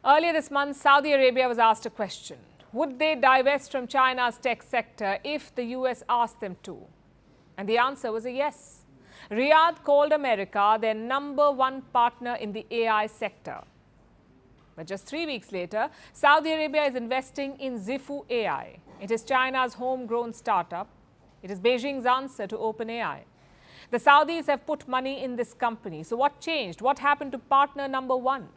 Earlier this month, Saudi Arabia was asked a question. Would they divest from China's tech sector if the US asked them to? And the answer was a yes. Riyadh called America their #1 partner in the AI sector. But just 3 weeks later, Saudi Arabia is investing in Zhipu AI. It is China's homegrown startup. It is Beijing's answer to OpenAI. The Saudis have put money in this company. So what changed? What happened to partner #1?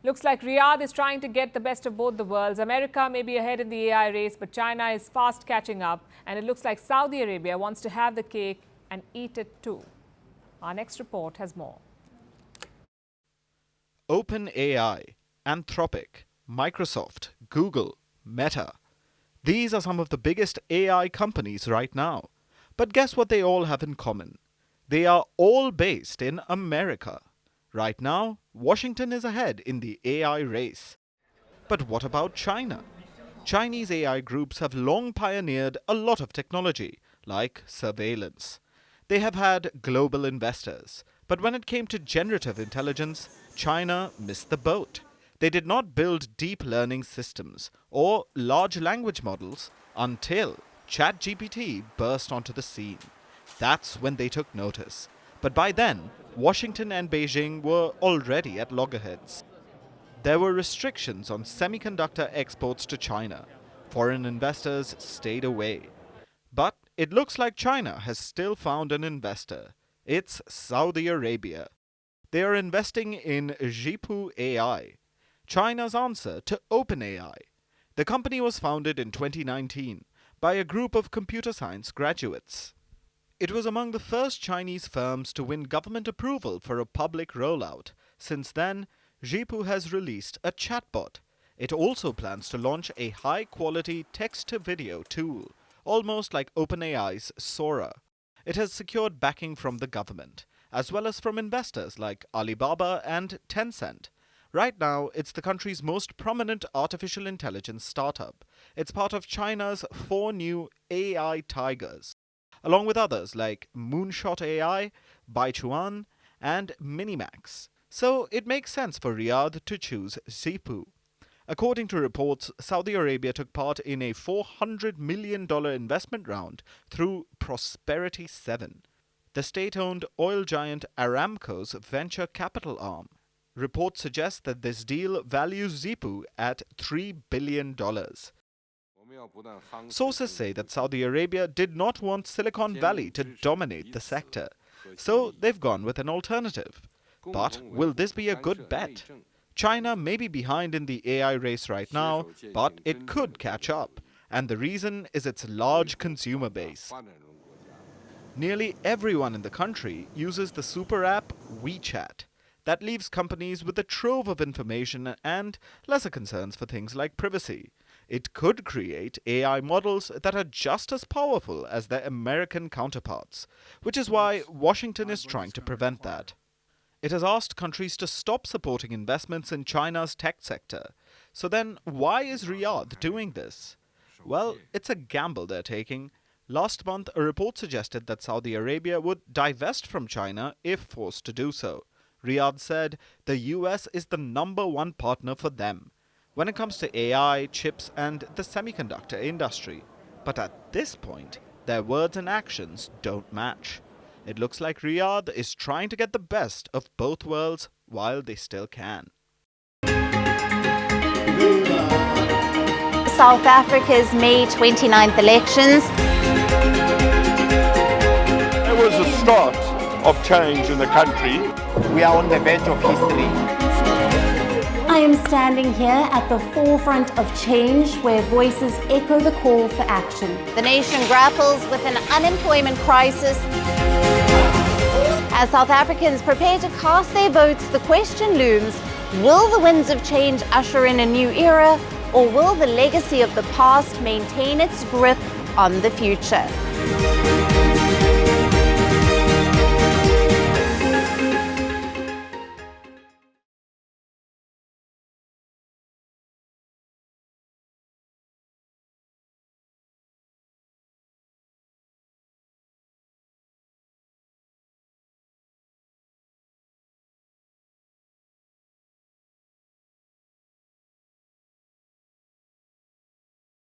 Looks like Riyadh is trying to get the best of both the worlds. America may be ahead in the AI race, but China is fast catching up. And it looks like Saudi Arabia wants to have the cake and eat it too. Our next report has more. OpenAI, Anthropic, Microsoft, Google, Meta. These are some of the biggest AI companies right now. But guess what they all have in common? They are all based in America. Right now, Washington is ahead in the AI race. But what about China? Chinese AI groups have long pioneered a lot of technology, like surveillance. They have had global investors. But when it came to generative intelligence, China missed the boat. They did not build deep learning systems or large language models until ChatGPT burst onto the scene. That's when they took notice. But by then, Washington and Beijing were already at loggerheads. There were restrictions on semiconductor exports to China. Foreign investors stayed away. But it looks like China has still found an investor. It's Saudi Arabia. They are investing in Zhipu AI, China's answer to OpenAI. The company was founded in 2019 by a group of computer science graduates. It was among the first Chinese firms to win government approval for a public rollout. Since then, Zhipu has released a chatbot. It also plans to launch a high-quality text-to-video tool, almost like OpenAI's Sora. It has secured backing from the government, as well as from investors like Alibaba and Tencent. Right now, it's the country's most prominent artificial intelligence startup. It's part of China's 4 new AI tigers, along with others like Moonshot AI, Baichuan, and Minimax. So it makes sense for Riyadh to choose Zhipu. According to reports, Saudi Arabia took part in a $400 million investment round through Prosperity 7, the state-owned oil giant Aramco's venture capital arm. Reports suggest that this deal values Zhipu at $3 billion. Sources say that Saudi Arabia did not want Silicon Valley to dominate the sector, so they've gone with an alternative. But will this be a good bet? China may be behind in the AI race right now, but it could catch up, and the reason is its large consumer base. Nearly everyone in the country uses the super app WeChat. That leaves companies with a trove of information and lesser concerns for things like privacy. It could create AI models that are just as powerful as their American counterparts, which is why Washington is trying to prevent that. It has asked countries to stop supporting investments in China's tech sector. So then, why is Riyadh doing this? Well, it's a gamble they're taking. Last month, a report suggested that Saudi Arabia would divest from China if forced to do so. Riyadh said the US is the #1 partner for them when it comes to AI, chips, and the semiconductor industry. But at this point, their words and actions don't match. It looks like Riyadh is trying to get the best of both worlds while they still can. South Africa's May 29th elections. It was the start of change in the country. We are on the verge of history. I am standing here at the forefront of change where voices echo the call for action. The nation grapples with an unemployment crisis. As South Africans prepare to cast their votes, the question looms, will the winds of change usher in a new era, or will the legacy of the past maintain its grip on the future?